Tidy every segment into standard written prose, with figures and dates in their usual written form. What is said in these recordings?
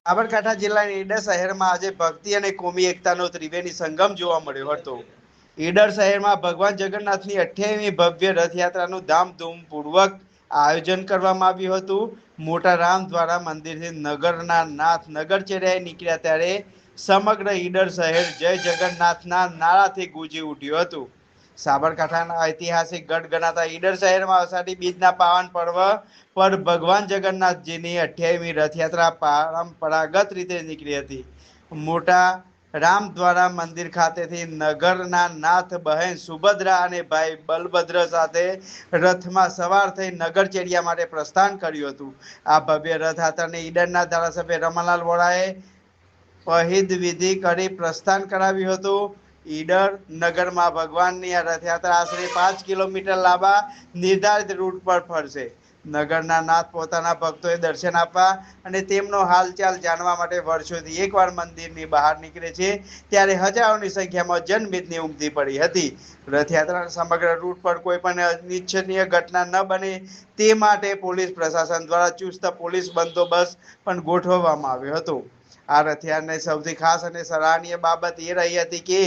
સાબરકાંઠા જિલ્લાના ઈડર શહેરમાં આજે ભક્તિ અને કોમી એકતાનો ત્રિવેણી સંગમ જોવા મળ્યો હતો। ઈડર શહેરમાં ભગવાન જગન્નાથની 28મી ભવ્ય રથયાત્રાનું ધામધૂમપૂર્વક આયોજન કરવામાં આવ્યું હતું। મોટા રામ દ્વારા મંદિરથી નગરના નાથ નગરચર્યાએ નીકળ્યા ત્યારે સમગ્ર ઈડર શહેર જય જગન્નાથના નારાથી ગુંજી ઉઠ્યું હતું। સાબરકાંઠાના ઐતિહાસિક ગઢ ગણાતા ઈડર શહેરમાં અષાઢી બીજના પાવન પર્વ પર ભગવાન જગન્નાથજીની 28મી રથયાત્રા પરંપરાગત રીતે નીકળી હતી। મોટા રામ દ્વારા મંદિર ખાતેથી નગરના નાથ બહેન સુભદ્રા અને ભાઈ બલભદ્ર સાથે રથમાં સવાર થઈ નગરચર્યા માટે પ્રસ્થાન કર્યું હતું। આ ભવ્ય રથયાત્રાને ઈડરના ધારાસભ્ય રમણલાલ વોરાએ પહિંદ વિધિ કરી પ્રસ્થાન કરાવ્યું હતું। ઈડર નગરમાં ભગવાનની આ રથયાત્રા આશરે 5 કિલોમીટર લાંબા નિર્ધારિત રૂટ પર ફરશે। નગરના નાથ પોતાના ભક્તોએ દર્શન આપવા અને તેમનો હાલચાલ જાણવા માટે વર્ષોથી એકવાર મંદિરની બહાર નીકળે છે, ત્યારે હજારોની સંખ્યામાં જનમેદની ઉમટી પડી હતી। રથયાત્રાના સમગ્ર રૂટ પર કોઈ પણ અનિચ્છનીય ઘટના ન બને તે માટે પોલીસ પ્રશાસન દ્વારા ચુસ્ત પોલીસ બંદોબસ્ત પણ ગોઠવવામાં આવ્યો હતો। આ રથયાત્રાની સૌથી ખાસ અને સરાહનીય બાબત એ રહી હતી કે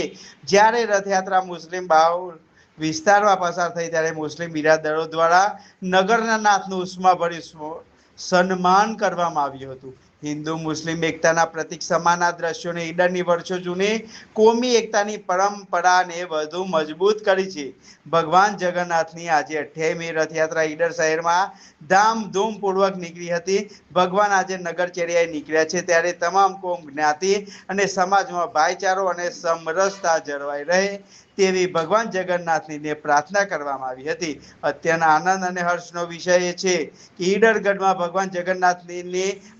જ્યારે રથયાત્રા મુસ્લિમ બાહુલ વિસ્તારમાં પસાર થઈ ત્યારે મુસ્લિમ બિરાદરો દ્વારા નગરના નાથનું ઉષ્માભર્યું સન્માન કરવામાં આવ્યું હતું। હિન્દુ મુસ્લિમ એકતાના પ્રતીક સમાન આ દ્રશ્યોને ઈડરની વર્ષો જૂની કોમી એકતાની પરંપરાને વધુ મજબૂત કરી છે। ભગવાન જગન્નાથની આજે 28મી રથયાત્રા ઈડર શહેરમાં ધામધૂમપૂર્વક નીકળી હતી। ભગવાન આજે નગરચર્યાએ નીકળ્યા છે, ત્યારે તમામ કોમ જ્ઞાતિ અને સમાજમાં ભાઈચારો અને સમરસતા જળવાઈ રહે તેવી ભગવાન જગન્નાથની પ્રાર્થના કરવામાં આવી હતી। અત્યંત આનંદ અને હર્ષનો વિષય એ છે કે ઈડરગઢમાં ભગવાન જગન્નાથની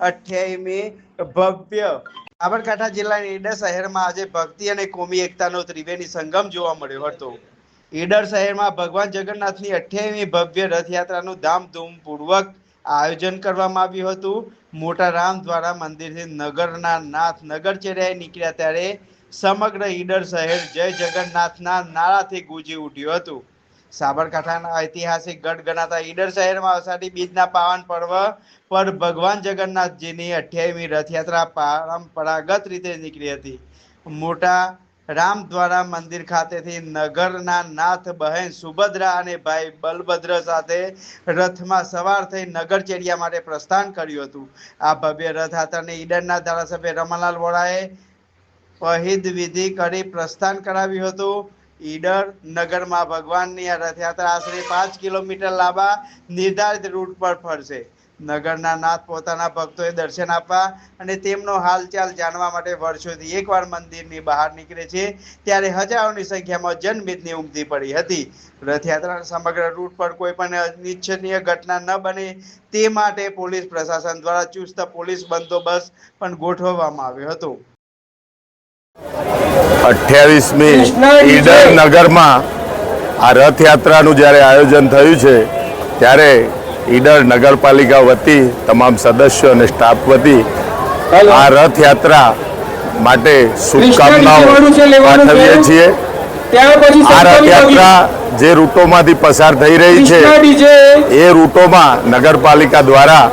28મી ભવ્ય સાબરકાંઠા જિલ્લાના ઈડર શહેરમાં આજે ભક્તિ અને કોમી એકતાનો ત્રિવેણી સંગમ જોવા મળ્યો હતો। ઈડર શહેરમાં ભગવાન જગન્નાથની 28મી ભવ્ય રથયાત્રાનું ધામધૂમપૂર્વક આયોજન કરવામાં આવ્યું હતું। મોટા રામ દ્વારા મંદિરથી નગરના નાથ નગરચર્યાએ નીકળ્યા ત્યારે સમગ્ર ઈડર શહેર જય જગન્નાથના નારાથી ગુંજી ઉઠ્યું હતું। સાબરકાંઠાના ઐતિહાસિક ગઢ ગણાતા ઈડર શહેરમાં અષાઢી બીજના પાવન પર્વ પર ભગવાન જગન્નાથજીની 28મી રથયાત્રા પરંપરાગત રીતે નીકળી હતી। મોટા રામ દ્વારા મંદિર ખાતેથી નગરના નાથ બહેન સુભદ્રા અને ભાઈ બલભદ્ર સાથે રથમાં સવાર થઈ નગરચર્યા માટે પ્રસ્થાન કર્યું હતું। આ ભવ્ય રથયાત્રાને ઈડરના ધારાસભ્ય રમણલાલ વોરાએ પહિંદ વિધિ કરી પ્રસ્થાન કરાવ્યું હતું। ઈડર નગરમાં ભગવાનની આ રથયાત્રા આશરે 5 કિલોમીટર લાંબા નિર્ધારિત રૂટ પર ફરશે। નગરના નાથ પોતાના ભક્તોએ દર્શન આપવા અને તેમનો હાલચાલ જાણવા માટે વર્ષોથી એકવાર મંદિરની બહાર નીકળે છે, ત્યારે હજારોની સંખ્યામાં જનમેદની ઉમટી પડી હતી। રથયાત્રાના સમગ્ર રૂટ પર કોઈ પણ અનિચ્છનીય ઘટના ન બને તે માટે પોલીસ પ્રશાસન દ્વારા ચુસ્ત પોલીસ બંદોબસ્ત પણ ગોઠવવામાં આવ્યો હતો। 28મી ઈડર નગરમાં આ રથયાત્રાનું જ્યારે આયોજન થયું છે ત્યારે ઈડર નગરપાલિકા વતી તમામ સદસ્યો અને સ્ટાફ વતી આ રથયાત્રા માટે શુભકામનાઓ પાઠવીએ છીએ। આ રથયાત્રા જે રૂટોમાંથી પસાર થઈ રહી છે એ રૂટોમાં નગરપાલિકા દ્વારા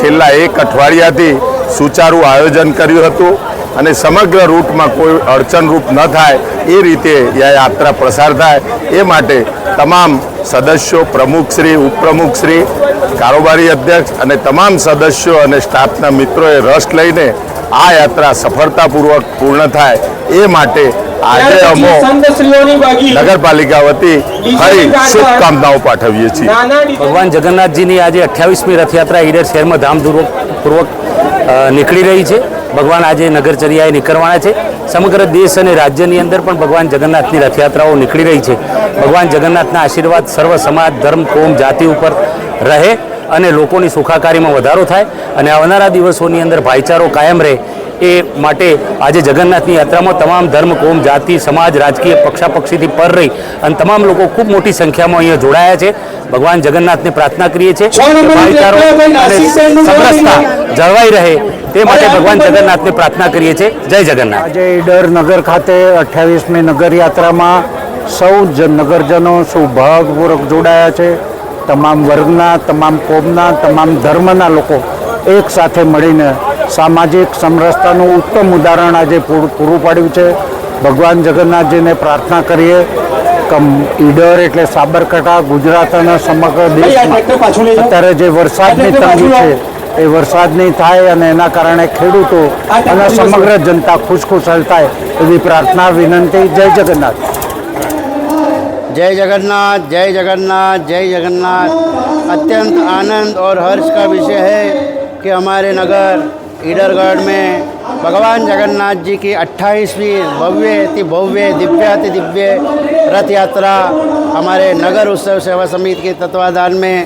છેલ્લા 1 અઠવાડિયાથી સુચારું આયોજન કર્યું હતું અને સમગ્ર રૂટમાં કોઈ અડચણરૂપ ન થાય એ રીતે આ યાત્રા પ્રસાર થાય એ માટે તમામ સદસ્યો, પ્રમુખશ્રી, ઉપપ્રમુખશ્રી, કારોબારી અધ્યક્ષ અને તમામ સદસ્યો અને સ્ટાફના મિત્રોએ રસ લઈને આ યાત્રા સફળતાપૂર્વક પૂર્ણ થાય એ માટે આજે અમે નગરપાલિકા વતી ફરી શુભકામનાઓ પાઠવીએ છીએ। ભગવાન જગન્નાથજીની આજે 28મી રથયાત્રા ઈડર શહેરમાં ધામધૂમપૂર્વક નીકળી રહી છે। ભગવાન આજે નગરચર્યાએ નીકળવાના છે। સમગ્ર દેશ અને રાજ્યની અંદર પણ ભગવાન જગન્નાથની રથયાત્રાઓ નીકળી રહી છે। ભગવાન જગન્નાથના આશીર્વાદ સર્વ સમાજ, ધર્મ, કોમ, જાતિ ઉપર રહે અને લોકોની સુખાકારીમાં વધારો થાય અને આવનારા દિવસોની અંદર ભાઈચારો કાયમ રહે એ માટે આજે જગન્નાથની યાત્રામાં તમામ ધર્મ, કોમ, જાતિ, સમાજ, રાજકીય પક્ષાપક્ષીથી પર રહી અને તમામ લોકો ખૂબ મોટી સંખ્યામાં અહીંયા જોડાયા છે। ભગવાન જગન્નાથને પ્રાર્થના કરીએ છીએ કે ભાઈચારો અને સમરસતા જળવાઈ રહે તે માટે ભગવાન જગન્નાથને પ્રાર્થના કરીએ છીએ। જય જગન્નાથ। આજે ઈડર નગર ખાતે 28મી નગર યાત્રામાં સૌ નગરજનો સૌભાગ્યપૂર્વક જોડાયા છે। તમામ વર્ગના, તમામ કોમના, તમામ ધર્મના લોકો એક સાથે મળીને સામાજિક સમરસતાનું ઉત્તમ ઉદાહરણ આજે પૂરું પાડ્યું છે. ભગવાન જગન્નાથજીને પ્રાર્થના કરીએ કે ઈડર એટલે સાબરકાંઠા ગુજરાત અને સમગ્ર દેશમાં અત્યારે જે વરસાદની તંગી છે એ વરસાદ નહીં થાય અને એના કારણે ખેડૂતો અને સમગ્ર જનતા ખુશખુશાલ થાય એવી પ્રાર્થના વિનંતી. જય જગન્નાથ. जय जगन्नाथ जय जगन्नाथ जय जगन्नाथ। अत्यंत आनंद और हर्ष का विषय है कि हमारे नगर ईडरगढ़ में भगवान जगन्नाथ जी की 28वीं भव्य अति भव्य दिव्याति दिव्य रथ यात्रा हमारे नगर उत्सव सेवा समिति के तत्वाधान में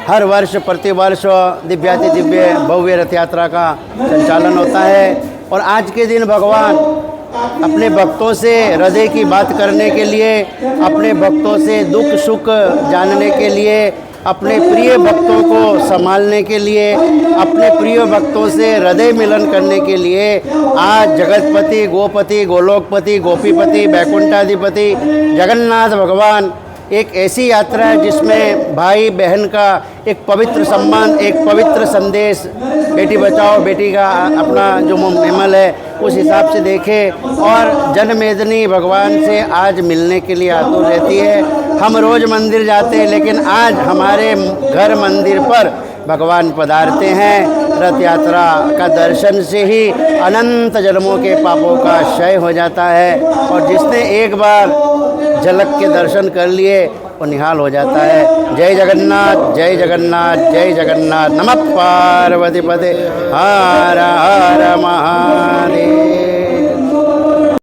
हर वर्ष प्रतिवर्ष दिव्याति दिव्य भव्य रथ यात्रा का संचालन होता है। और आज के दिन भगवान अपने भक्तों से हृदय की बात करने के लिए, अपने भक्तों से दुख सुख जानने के लिए, अपने प्रिय भक्तों को संभालने के लिए, अपने प्रिय भक्तों से हृदय मिलन करने के लिए आज जगतपति गोपति गोलोकपति गोपीपति बैकुंठाधिपति जगन्नाथ भगवान एक ऐसी यात्रा है जिसमें भाई बहन का एक पवित्र सम्मान, एक पवित्र संदेश, बेटी बचाओ बेटी का अपना जो मेमल है उस हिसाब से देखे और जनमेदनी भगवान से आज मिलने के लिए आतुर रहती है। हम रोज़ मंदिर जाते हैं लेकिन आज हमारे घर मंदिर पर भगवान पधारते हैं। रथ यात्रा का दर्शन से ही अनंत जन्मों के पापों का क्षय हो जाता है और जिसने एक बार झलक के दर्शन कर लिए वो निहाल हो जाता है। जय जगन्नाथ जय जगन्नाथ जय जगन्नाथ। नमः पार्वती पते हर हर महादेव।